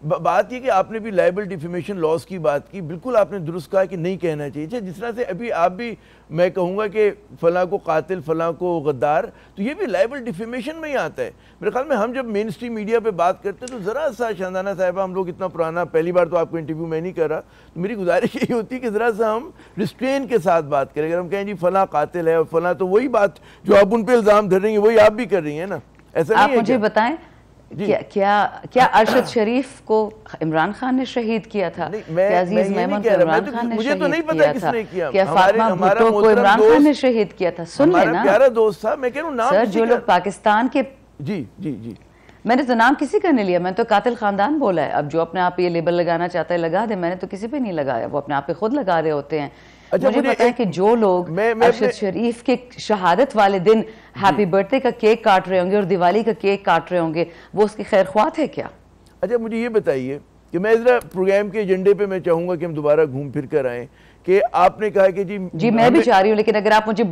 بات یہ کہ آپ نے بھی لائبل ڈیفیمیشن لاس کی بات کی، بالکل آپ نے درست کہا کہ نہیں کہنا چاہیے. جس طرح سے ابھی آپ بھی میں کہوں گا کہ فلاں کو قاتل، فلاں کو غدار، تو یہ بھی لائبل ڈیفیمیشن میں ہی آتا ہے. میرے خیال میں ہم جب مین اسٹریم میڈیا پہ بات کرتے ہیں تو ذرا سا شاندانہ صاحبہ، ہم لوگ اتنا پرانا، پہلی بار تو آپ کو انٹرویو میں نہیں کر رہا، تو میری گزارش یہی ہوتی ہے کہ ذرا سا ہم ریسٹرین کے ساتھ بات کریں. اگر ہم کہیں جی فلاں قاتل ہے اور فلاں، تو وہی بات جو آپ ان پہ الزام دھر رہی ہیں وہی آپ بھی کر رہی ہیں نا. ایسا نہیں ہے. آپ مجھے بتائیں کیا ارشد شریف کو عمران خان نے شہید کیا تھا؟ کیا عزیز میمن کو عمران خان نے شہید کیا تھا؟ کیا فاطمہ بھٹو کو عمران خان نے شہید کیا تھا؟ سن لینا، ہمارا پیارا دوست تھا. میں کہہ رہا ہوں نام سر، جو لوگ پاکستان کے، جی جی جی، میں نے تو نام کسی کا نہیں لیا، میں تو قاتل خاندان بولا ہے. اب جو اپنے آپ یہ لیبل لگانا چاہتا ہے لگا دے، میں نے تو کسی پہ نہیں لگایا، وہ اپنے آپ پہ خود لگا رہے ہوتے ہیں. مجھے بتائیں کہ جو لوگ ارشد شریف کے شہادت والے دن ہیپی برتھڈے کا کیک کاٹ رہے ہوں گے اور دیوالی کا کیک کاٹ رہے ہوں گے، وہ اس کی خیر خواہ تھے کیا؟ اچھا مجھے یہ بتائیے کہ میں ذرا پروگرام کے ایجنڈے پہ میں چاہوں گا کہ ہم دوبارہ گھوم پھر کر آئیں کہ آپ نے کہا کہ جی میں بھی چاہ رہی ہوں، لیکن اگر آپ مجھے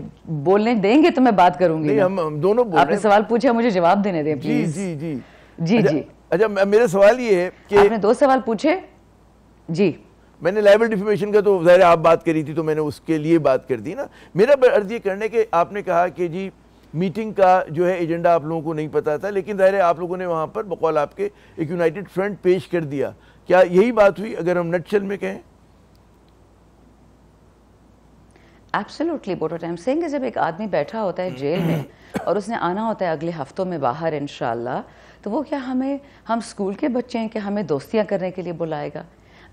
بولنے دیں گے تو میں بات کروں گی. ہم دونوں آپ نے سوال پوچھا، مجھے جواب دینے دیں پلیز. جی جی جی جی. اچھا میرا سوال یہ ہے کہ آپ نے 2 سوال پوچھے. جی میں نے لائبل ڈیفیمیشن کا تو ظاہر آپ بات کری تھی تو میں نے اس کے لیے بات کر دی نا. میرا عرض یہ کرنے کہ آپ نے کہا کہ جی میٹنگ کا جو ہے ایجنڈا آپ لوگوں کو نہیں پتا تھا، لیکن ظاہر ہے آپ لوگوں نے وہاں پر بقول آپ کے ایک یونائٹڈ فرنٹ پیش کر دیا. کیا یہی بات ہوئی اگر ہم نٹشل میں کہیں؟ Absolutely. What I am saying جب ایک آدمی بیٹھا ہوتا ہے جیل میں اور اس نے آنا ہوتا ہے اگلے ہفتوں میں باہر انشاءاللہ، تو وہ کیا ہم اسکول کے بچے ہیں کہ ہمیں دوستیاں کرنے کے لیے بلائے گا؟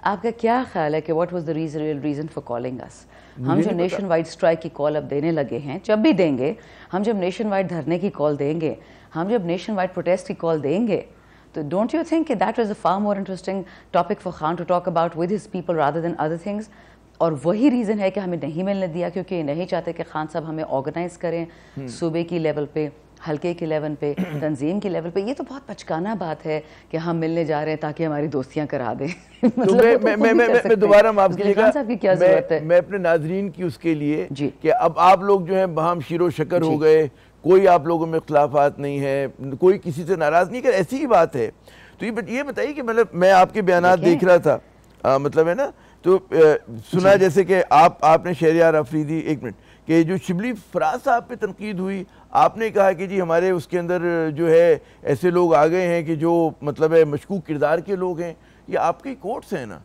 آپ کا کیا خیال ہے کہ what was the reason for calling us? ہم جو نیشن وائڈ اسٹرائک کی کال اب دینے لگے ہیں، جب بھی دیں گے، ہم جب نیشن وائڈ دھرنے کی کال دیں گے، ہم جب نیشن وائڈ پروٹیسٹ کی کال دیں گے، تو ڈونٹ یو تھنک کہ that was a far more interesting topic for Khan to talk about with his people rather than other things? اور وہی ریزن ہے کہ ہمیں نہیں ملنے دیا کیونکہ یہ نہیں چاہتے کہ خان صاحب ہمیں آرگنائز کریں صوبے کی لیول پہ، حلقے کی لیول پہ، تنظیم کی لیول پہ. یہ تو بہت بچکانہ بات ہے کہ ہم ملنے جا رہے ہیں تاکہ ہماری دوستیاں کرا دیں. میں دوبارہ معاف کیجیے گا، خان صاحب کی کیا ضرورت ہے؟ میں اپنے ناظرین کی اس کے لیے کہ اب آپ لوگ جو ہیں باہم شیر و شکر ہو گئے، کوئی آپ لوگوں میں اختلافات نہیں ہے، کوئی کسی سے ناراض نہیں، کہ ایسی ہی بات ہے. تو یہ بتائیے کہ مطلب میں آپ کے بیانات دیکھ رہا تھا، مطلب ہے نا، تو سنا جیسے کہ آپ نے شہریار آفریدی، ایک منٹ، کہ جو شبلی فراز صاحب پہ تنقید ہوئی، آپ نے کہا کہ جی ہمارے اس کے اندر جو ہے ایسے لوگ آ گئے ہیں کہ جو مطلب ہے مشکوک کردار کے لوگ ہیں. یہ آپ کی کوٹس ہیں نا،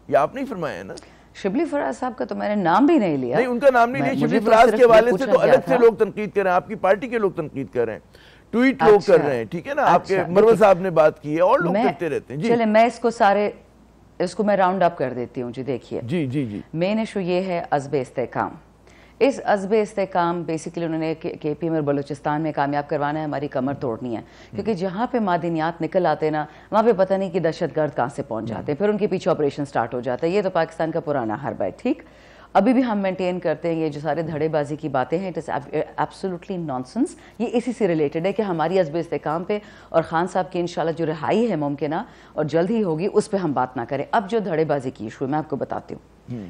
یہ آپ نہیں فرمایا ہے نا؟ شبلی فراز صاحب کا تو میں نے نام بھی نہیں لیا. نہیں، ان کا نام نہیں لیا. شبلی فراز کے والے سے تو الگ سے لوگ تنقید کر رہے ہیں، آپ کی پارٹی کے لوگ تنقید کر رہے ہیں، ٹویٹ لوگ کر رہے ہیں، ٹھیک ہے نا، آپ کے مروت صاحب نے بات کی ہے، اور لوگ کرتے رہتے ہیں. چلے میں اس کو میں راؤنڈ اپ کر دیتی ہوں. جی دیکھیے، جی مین ایشو یہ ہے عزم استحکام. اس عزم استحکام بیسیکلی انہوں نے کے پی میں اور بلوچستان میں کامیاب کروانا ہے، ہماری کمر توڑنی ہے. کیونکہ جہاں پہ معدنیات نکل آتے نا، وہاں پہ پتہ نہیں کہ دہشت گرد کہاں سے پہنچ جاتے ہیں، پھر ان کے پیچھے آپریشن سٹارٹ ہو جاتا ہے. یہ تو پاکستان کا پرانا حرب ہے. ٹھیک، ابھی بھی ہم مینٹین کرتے ہیں یہ جو سارے دھڑے بازی کی باتیں ہیں، اٹ از ایبسولوٹلی نانسنس. یہ اسی سے ریلیٹڈ ہے کہ ہماری عزم استحکام پہ اور خان صاحب کی انشاءاللہ جو رہائی ہے ممکنہ اور جلد ہی ہوگی، اس پہ ہم بات نہ کریں. اب جو دھڑے بازی کی ایشو ہے میں آپ کو بتاتی ہوں.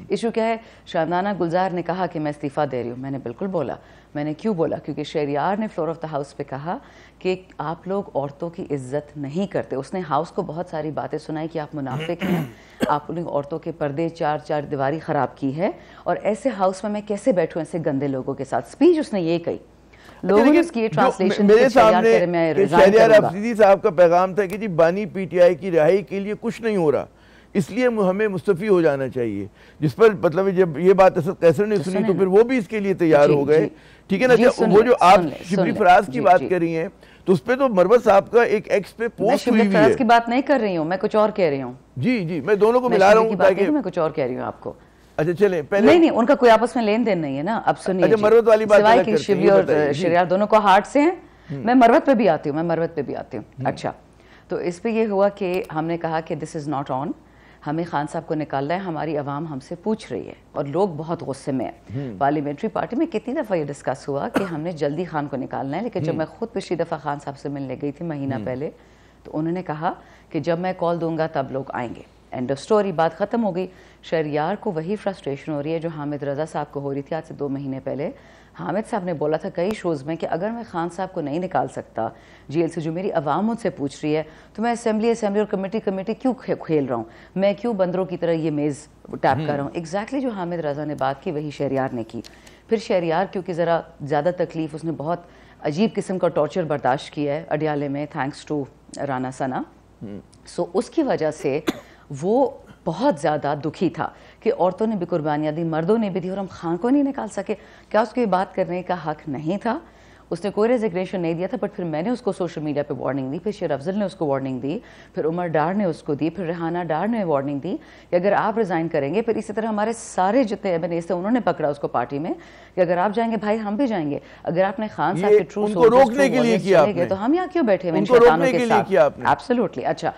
ایشو کیا ہے؟ شاندانہ گلزار نے کہا کہ میں استعفیٰ دے رہی ہوں. میں نے بالکل بولا. میں نے کیوں بولا؟ کیونکہ شہریار نے فلور آف دا ہاؤس پہ کہا کہ آپ لوگ عورتوں کی عزت نہیں کرتے. اس نے ہاؤس کو بہت ساری باتیں سنائی کہ آپ منافق ہیں، آپ نے عورتوں کے پردے چار دیواری خراب کی ہے، اور ایسے ہاؤس میں کیسے بیٹھوں ایسے گندے لوگوں کے ساتھ. اسپیچ اس نے یہ کہی. لوگوں نے اس کی ٹرانسلیشن میرے سامنے شہریار آفریدی صاحب کا پیغام تھا کہ جی بانی پی ٹی آئی کی رہائی کے لیے کچھ نہیں ہو رہا، اس لیے ہمیں مستعفی ہو جانا چاہیے. جس پر مطلب جب یہ بات اسد قیصر نے سنی تو پھر وہ بھی اس کے لیے تیار ہو گئے. ٹھیک ہے نا. وہ جو آپ شبلی فراز کی بات کر رہی ہیں تو اس پہ تو مروت صاحب کا ایک ایکس پہ پوسٹ ہوئی ہوئی ہے. میں شبلی فراز کی بات نہیں کر رہی ہوں، میں کچھ اور کہہ رہی ہوں. جی میں دونوں کو ملا رہا ہوں تاکہ میں کچھ اور کہہ رہی ہوں آپ کو. اچھا چلیں پہلے. نہیں ان کا کوئی آپس میں لین دین نہیں ہے نا. اب سنیے، اچھا مروت والی بات سوائے کہ شبلی اور شہریار دونوں کو ہارٹ سے ہیں. میں مروت پہ بھی آتی ہوں. اچھا، تو اس پہ یہ ہوا کہ ہم نے کہا کہ دس از ناٹ آن، ہمیں خان صاحب کو نکالنا ہے. ہماری عوام ہم سے پوچھ رہی ہے اور لوگ بہت غصے میں ہیں. پارلیمنٹری پارٹی میں کتنی دفعہ یہ ڈسکس ہوا کہ ہم نے جلدی خان کو نکالنا ہے، لیکن جب میں خود پچھلی دفعہ خان صاحب سے ملنے گئی تھی مہینہ پہلے، تو انہوں نے کہا کہ جب میں کال دوں گا تب لوگ آئیں گے. اینڈ آف اسٹوری، بات ختم ہو گئی. شہریار کو وہی فرسٹریشن ہو رہی ہے جو حامد رضا صاحب کو ہو رہی تھی آج سے 2 مہینے پہلے. حامد صاحب نے بولا تھا کئی شوز میں کہ اگر میں خان صاحب کو نہیں نکال سکتا جیل سے, جو میری عوام مجھ سے پوچھ رہی ہے, تو میں اسمبلی اور کمیٹی کیوں کھیل رہا ہوں, میں کیوں بندروں کی طرح یہ میز ٹیپ کر رہا ہوں. ایگزیکٹلی جو حامد رضا نے بات کی وہی شہریار نے کی. پھر شہریار کیونکہ ذرا زیادہ تکلیف, اس نے بہت عجیب قسم کا ٹارچر برداشت کیا ہے اڈیالے میں تھینکس ٹو رانا ثنا, سو اس کی وجہ سے وہ بہت زیادہ دکھی تھا کہ عورتوں نے بھی قربانیاں دی, مردوں نے بھی دی, اور ہم خان کو نہیں نکال سکے. کیا اس کو یہ بات کرنے کا حق نہیں تھا؟ اس نے کوئی ریزگنیشن نہیں دیا تھا, بٹ پھر میں نے اس کو سوشل میڈیا پہ وارننگ دی, پھر شیر افضل نے اس کو وارننگ دی, پھر عمر ڈار نے اس کو دی, پھر ریحانہ ڈار نے وارننگ دی کہ اگر آپ ریزائن کریں گے. پھر اسی طرح ہمارے سارے جتنے ایم این اے تھے انہوں نے پکڑا اس کو پارٹی میں کہ اگر آپ جائیں گے بھائی ہم بھی جائیں گے. اگر آپ نے خان صاحب کے ٹرو سولجرز تو ہم یہاں کیوں بیٹھے ہوئے ان شیطانوں کے ساتھ؟ ایبسلیوٹلی. اچھا